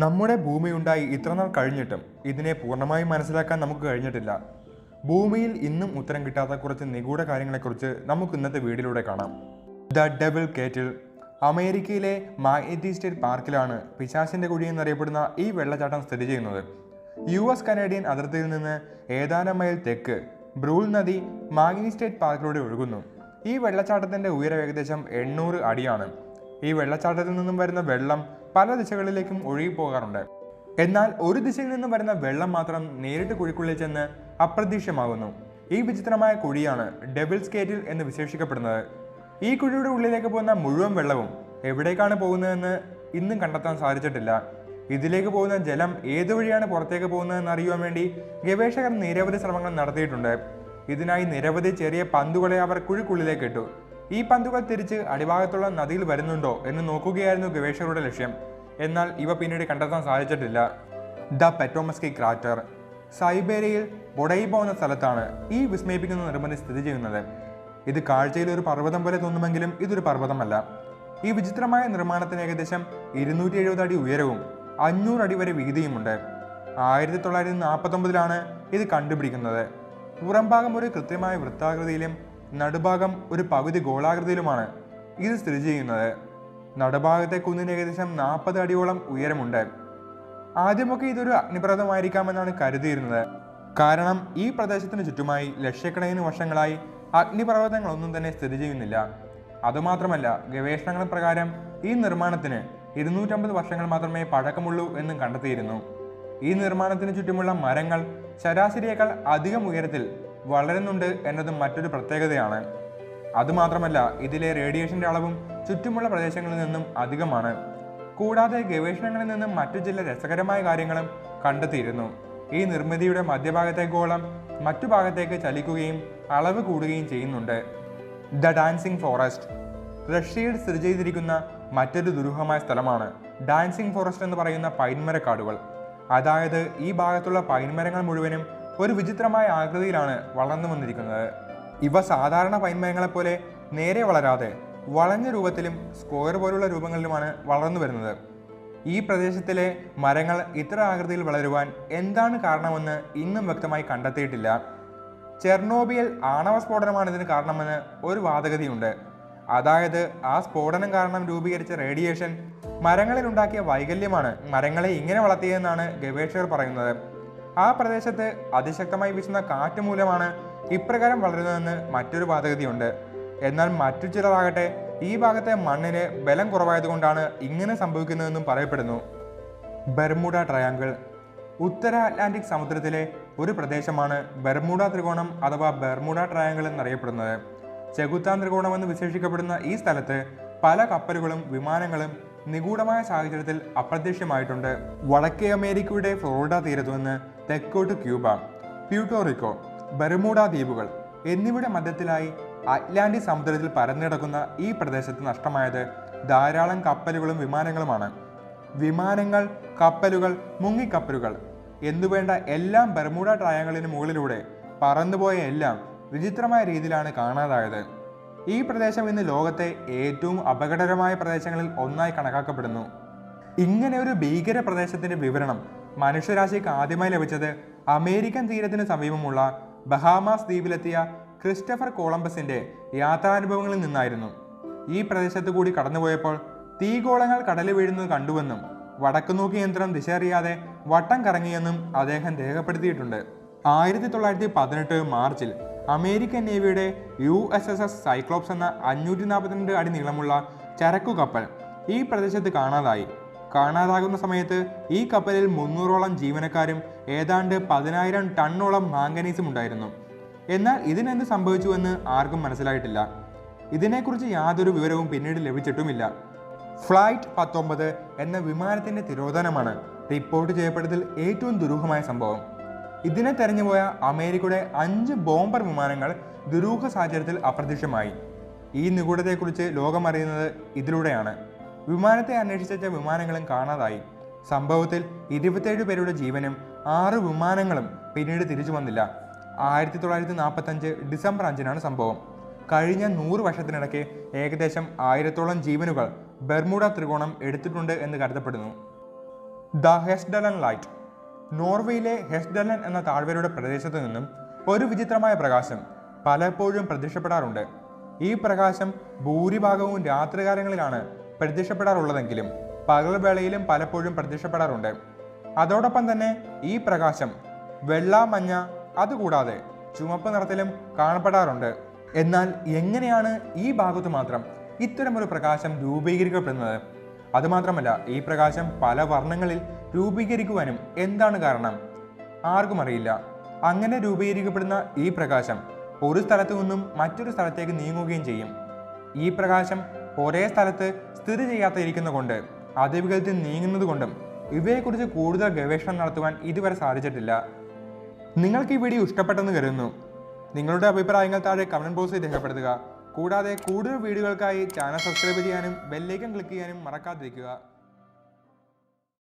നമ്മുടെ ഭൂമിയുണ്ടായി ഇത്രനാൾ കഴിഞ്ഞിട്ടും ഇതിനെ പൂർണ്ണമായും മനസ്സിലാക്കാൻ നമുക്ക് കഴിഞ്ഞിട്ടില്ല. ഭൂമിയിൽ ഇന്നും ഉത്തരം കിട്ടാത്ത കുറച്ച് നിഗൂഢ കാര്യങ്ങളെക്കുറിച്ച് നമുക്ക് ഇന്നത്തെ വീഡിയോയിലൂടെ കാണാം. The devil കേറ്റിൽ. അമേരിക്കയിലെ മാഗ്നറ്റി സ്റ്റേറ്റ് പാർക്കിലാണ് പിശാചിന്റെ കുഴി എന്നറിയപ്പെടുന്ന ഈ വെള്ളച്ചാട്ടം സ്ഥിതി ചെയ്യുന്നത്. US കനേഡിയൻ അതിർത്തിയിൽ നിന്ന് ഏതാനും മൈൽ തെക്ക് ബ്രൂൾ നദി മാഗ്നറ്റി സ്റ്റേറ്റ് പാർക്കിലൂടെ ഒഴുകുന്നു. ഈ വെള്ളച്ചാട്ടത്തിന്റെ ഉയരം ഏകദേശം 800 അടിയാണ്. ഈ വെള്ളച്ചാട്ടത്തിൽ നിന്നും വരുന്ന വെള്ളം പല ദിശകളിലേക്കും ഒഴുകിപ്പോകാറുണ്ട്. എന്നാൽ ഒരു ദിശയിൽ നിന്നും വരുന്ന വെള്ളം മാത്രം നേരിട്ട് കുഴിക്കുള്ളിൽ ചെന്ന് അപ്രത്യക്ഷമാകുന്നു. ഈ വിചിത്രമായ കുഴിയാണ് ഡെവിൾസ് കേറ്റിൽ എന്ന് വിശേഷിക്കപ്പെടുന്നത്. ഈ കുഴിയുടെ ഉള്ളിലേക്ക് പോകുന്ന മുഴുവൻ വെള്ളവും എവിടേക്കാണ് പോകുന്നതെന്ന് ഇന്നും കണ്ടെത്താൻ സാധിച്ചിട്ടില്ല. ഇതിലേക്ക് പോകുന്ന ജലം ഏതുവഴിയാണ് പുറത്തേക്ക് പോകുന്നതെന്ന് അറിയുവാൻ വേണ്ടി ഗവേഷകർ നിരവധി ശ്രമങ്ങൾ നടത്തിയിട്ടുണ്ട്. ഇതിനായി നിരവധി ചെറിയ പന്തുകളെ അവർ കുഴിക്കുള്ളിലേക്ക് ഇട്ടു. ഈ പന്തുകൾ തിരിച്ച് അടിഭാഗത്തുള്ള നദിയിൽ വരുന്നുണ്ടോ എന്ന് നോക്കുകയായിരുന്നു ഗവേഷകരുടെ ലക്ഷ്യം. എന്നാൽ ഇവ പിന്നീട് കണ്ടെത്താൻ സാധിച്ചിട്ടില്ല. The പെറ്റോമസ്കി crater. സൈബേരിയയിൽ ബൊഡൈബോ എന്ന സ്ഥലത്താണ് ഈ വിസ്മയിപ്പിക്കുന്ന നിർമ്മിതി സ്ഥിതി ചെയ്യുന്നത്. ഇത് കാഴ്ചയിൽ ഒരു പർവ്വതം പോലെ തോന്നുമെങ്കിലും ഇതൊരു പർവ്വതമല്ല. ഈ വിചിത്രമായ നിർമ്മാണത്തിന് ഏകദേശം 270 അടി ഉയരവും 500 അടി വരെ വീതിയുമുണ്ട്. 1949 ഇത് കണ്ടുപിടിക്കുന്നത്. പുറംഭാഗം ഒരു കൃത്യമായ വൃത്താകൃതിയിലും നടുഭാഗം ഒരു പകുതി ഗോളാകൃതിയിലുമാണ് ഇത് സ്ഥിതി ചെയ്യുന്നത്. നടുഭാഗത്തെ കുന്നിന് ഏകദേശം 40 അടിയോളം ഉയരമുണ്ട്. ആദ്യമൊക്കെ ഇതൊരു അഗ്നിപർവ്വതമായിരിക്കാമെന്നാണ് കരുതിയിരുന്നത്. കാരണം ഈ പ്രദേശത്തിന് ചുറ്റുമായി ലക്ഷക്കണക്കിന് വർഷങ്ങളായി അഗ്നിപർവ്വതങ്ങളൊന്നും തന്നെ സ്ഥിതി ചെയ്യുന്നില്ല. അതുമാത്രമല്ല, ഗവേഷണങ്ങൾ പ്രകാരം ഈ നിർമ്മാണത്തിന് 250 വർഷങ്ങൾ മാത്രമേ പഴക്കമുള്ളൂ എന്നും കണ്ടെത്തിയിരുന്നു. ഈ നിർമ്മാണത്തിന് ചുറ്റുമുള്ള മരങ്ങൾ ശരാശരിയേക്കാൾ അധികം ഉയരത്തിൽ വളരുന്നുണ്ട് എന്നതും മറ്റൊരു പ്രത്യേകതയാണ്. അതുമാത്രമല്ല, ഇതിലെ റേഡിയേഷന്റെ അളവും ചുറ്റുമുള്ള പ്രദേശങ്ങളിൽ നിന്നും അധികമാണ്. കൂടാതെ ഗവേഷണങ്ങളിൽ നിന്നും മറ്റു ചില രസകരമായ കാര്യങ്ങളും കണ്ടെത്തിയിരുന്നു. ഈ നിർമ്മിതിയുടെ മധ്യഭാഗത്തെ ഗോളം മറ്റു ഭാഗത്തേക്ക് ചലിക്കുകയും അളവ് കൂടുകയും ചെയ്യുന്നുണ്ട്. The dancing forest. റഷ്യയിൽ സ്ഥിതി ചെയ്തിരിക്കുന്ന മറ്റൊരു ദുരൂഹമായ സ്ഥലമാണ് ഡാൻസിംഗ് ഫോറസ്റ്റ് എന്ന് പറയുന്ന പൈൻമരക്കാടുകൾ. അതായത് ഈ ഭാഗത്തുള്ള പൈൻമരങ്ങൾ മുഴുവനും ഒരു വിചിത്രമായ ആകൃതിയിലാണ് വളർന്നു വന്നിരിക്കുന്നത്. ഇവ സാധാരണ പൈൻമരങ്ങളെപ്പോലെ നേരെ വളരാതെ വളഞ്ഞ രൂപത്തിലും സ്ക്വയർ പോലുള്ള രൂപങ്ങളിലുമാണ് വളർന്നു വരുന്നത്. ഈ പ്രദേശത്തിലെ മരങ്ങൾ ഇത്ര ആകൃതിയിൽ വളരുവാൻ എന്താണ് കാരണമെന്ന് ഇന്നും വ്യക്തമായി കണ്ടെത്തിയിട്ടില്ല. ചെർണോബിയൽ ആണവ സ്ഫോടനമാണ് ഇതിന് കാരണമെന്ന് ഒരു വാദഗതിയുണ്ട്. അതായത് ആ സ്ഫോടനം കാരണം രൂപീകരിച്ച റേഡിയേഷൻ മരങ്ങളിൽ ഉണ്ടാക്കിയ വൈകല്യമാണ് മരങ്ങളെ ഇങ്ങനെ വളർത്തിയതെന്നാണ് ഗവേഷകർ പറയുന്നത്. ആ പ്രദേശത്ത് അതിശക്തമായി വീശുന്ന കാറ്റ് മൂലമാണ് ഇപ്രകാരം വളരുന്നതെന്ന് മറ്റൊരു വാദഗതിയുണ്ട്. എന്നാൽ മറ്റു ചിലരാകട്ടെ ഈ ഭാഗത്തെ മണ്ണിന് ബലം കുറവായതുകൊണ്ടാണ് ഇങ്ങനെ സംഭവിക്കുന്നതെന്നും പറയപ്പെടുന്നു. ബെർമുഡ ട്രയാങ്കിൾ. ഉത്തര അറ്റ്ലാന്റിക് സമുദ്രത്തിലെ ഒരു പ്രദേശമാണ് ബെർമുഡ ത്രികോണം അഥവാ ബെർമുഡ ട്രയാങ്കിൾ എന്നറിയപ്പെടുന്നത്. ചെകുത്താൻ ത്രികോണം എന്ന് വിശേഷിക്കപ്പെടുന്ന ഈ സ്ഥലത്ത് പല കപ്പലുകളും വിമാനങ്ങളും നിഗൂഢമായ സാഹചര്യത്തിൽ അപ്രത്യക്ഷമായിട്ടുണ്ട്. വടക്കേ അമേരിക്കയുടെ ഫ്ലോറിഡ തീരത്തു നിന്ന് തെക്കോട്ട് ക്യൂബ, പ്യൂട്ടോറിക്കോ, ബെർമുഡ ദ്വീപുകൾ എന്നിവയുടെ മധ്യത്തിലായി അറ്റ്ലാന്റിക് സമുദ്രത്തിൽ പരന്നിടക്കുന്ന ഈ പ്രദേശത്ത് നഷ്ടമായത് ധാരാളം കപ്പലുകളും വിമാനങ്ങളുമാണ്. വിമാനങ്ങൾ, കപ്പലുകൾ, മുങ്ങിക്കപ്പലുകൾ എന്നുവേണ്ട എല്ലാം ബെർമുഡ ട്രയാങ്കിളിന് മുകളിലൂടെ പറന്നുപോയ എല്ലാം വിചിത്രമായ രീതിയിലാണ് കാണാതായത്. ഈ പ്രദേശം ഇന്ന് ലോകത്തെ ഏറ്റവും അപകടകരമായ പ്രദേശങ്ങളിൽ ഒന്നായി കണക്കാക്കപ്പെടുന്നു. ഇങ്ങനെ ഒരു ഭീകര പ്രദേശത്തിന്റെ വിവരണം മനുഷ്യരാശിക്ക് ആദ്യമായി ലഭിച്ചത് അമേരിക്കൻ തീരത്തിന് സമീപമുള്ള ബഹാമാസ് ദ്വീപിലെത്തിയ ക്രിസ്റ്റഫർ കൊളംബസിന്റെ യാത്രാനുഭവങ്ങളിൽ നിന്നായിരുന്നു. ഈ പ്രദേശത്ത് കൂടി കടന്നുപോയപ്പോൾ തീഗോളങ്ങൾ കടലിൽ വീഴുന്നത് കണ്ടുവെന്നും വടക്കുനോക്കി യന്ത്രം ദിശ അറിയാതെ വട്ടം കറങ്ങിയെന്നും അദ്ദേഹം രേഖപ്പെടുത്തിയിട്ടുണ്ട്. 1918 മാർച്ചിൽ അമേരിക്കൻ നേവിയുടെ USS സൈക്ലോപ്സ് എന്ന 542 അടി നീളമുള്ള ചരക്കു കപ്പൽ ഈ പ്രദേശത്ത് കാണാതാകുന്ന സമയത്ത് ഈ കപ്പലിൽ 300ഓളം ജീവനക്കാരും ഏതാണ്ട് 10,000 ടണ്ണോളം മാംഗനീസും ഉണ്ടായിരുന്നു. എന്നാൽ ഇതിനെന്ത് സംഭവിച്ചുവെന്ന് ആർക്കും മനസ്സിലായിട്ടില്ല. ഇതിനെക്കുറിച്ച് യാതൊരു വിവരവും പിന്നീട് ലഭിച്ചിട്ടുമില്ല. ഫ്ലൈറ്റ് 19 എന്ന വിമാനത്തിന്റെ തിരോധാനമാണ് റിപ്പോർട്ട് ചെയ്യപ്പെട്ടതിൽ ഏറ്റവും ദുരൂഹമായ സംഭവം. ഇതിനെ തെരഞ്ഞുപോയ അമേരിക്കയുടെ 5 ബോംബർ വിമാനങ്ങൾ ദുരൂഹ സാഹചര്യത്തിൽ അപ്രത്യക്ഷമായി. ഈ നിഗൂഢതയെക്കുറിച്ച് ലോകം അറിയുന്നത് ഇതിലൂടെയാണ്. വിമാനത്തെ അന്വേഷിച്ച വിമാനങ്ങളും കാണാതായി. സംഭവത്തിൽ 27 പേരുടെ ജീവനും 6 വിമാനങ്ങളും പിന്നീട് തിരിച്ചു വന്നില്ല. 1945 ഡിസംബർ 5 സംഭവം. കഴിഞ്ഞ 100 വർഷത്തിനിടയ്ക്ക് ഏകദേശം 1000ഓളം ജീവനുകൾ ബെർമുഡ ത്രികോണം എടുത്തിട്ടുണ്ട് എന്ന് കരുതപ്പെടുന്നു. The ഹെസ്ഡലൻ light. നോർവേയിലെ ഹെസ്ഡലൻ എന്ന താഴ്വരയുടെ പ്രദേശത്തു നിന്നും ഒരു വിചിത്രമായ പ്രകാശം പലപ്പോഴും പ്രത്യക്ഷപ്പെടാറുണ്ട്. ഈ പ്രകാശം ഭൂരിഭാഗവും രാത്രികാലങ്ങളിലാണ് പ്രത്യക്ഷപ്പെടാറുള്ളതെങ്കിലും പകൽവേളയിലും പലപ്പോഴും പ്രത്യക്ഷപ്പെടാറുണ്ട്. അതോടൊപ്പം തന്നെ ഈ പ്രകാശം വെള്ള, മഞ്ഞ, അതുകൂടാതെ ചുവപ്പ് നിറത്തിലും കാണപ്പെടാറുണ്ട്. എന്നാൽ എങ്ങനെയാണ് ഈ ഭാഗത്ത് മാത്രം ഇത്തരമൊരു പ്രകാശം രൂപീകരിക്കപ്പെടുന്നത്? അതുമാത്രമല്ല, ഈ പ്രകാശം പല വർണ്ണങ്ങളിൽ രൂപീകരിക്കുവാനും എന്താണ് കാരണം? ആർക്കും അറിയില്ല. അങ്ങനെ രൂപീകരിക്കപ്പെടുന്ന ഈ പ്രകാശം ഒരു സ്ഥലത്തു നിന്നും മറ്റൊരു സ്ഥലത്തേക്ക് നീങ്ങുകയും ചെയ്യും. ഈ പ്രകാശം ഒരേ സ്ഥലത്ത് സ്ഥിതി ചെയ്യാതിരിക്കുന്ന കൊണ്ട്, അതിവേഗത്തിൽ നീങ്ങുന്നത് കൊണ്ടും ഇവയെക്കുറിച്ച് കൂടുതൽ ഗവേഷണം നടത്തുവാൻ ഇതുവരെ സാധിച്ചിട്ടില്ല. നിങ്ങൾക്ക് ഈ വീഡിയോ ഇഷ്ടപ്പെട്ടെന്ന് കരുതുന്നു. നിങ്ങളുടെ അഭിപ്രായങ്ങൾ താഴെ കമന്റ് ബോക്സിൽ രേഖപ്പെടുത്തുക. കൂടാതെ കൂടുതൽ വീഡിയോകൾക്കായി ചാനൽ സബ്സ്ക്രൈബ് ചെയ്യാനും ബെല്ലൈക്കൺ ക്ലിക്ക് ചെയ്യാനും മറക്കാതിരിക്കുക.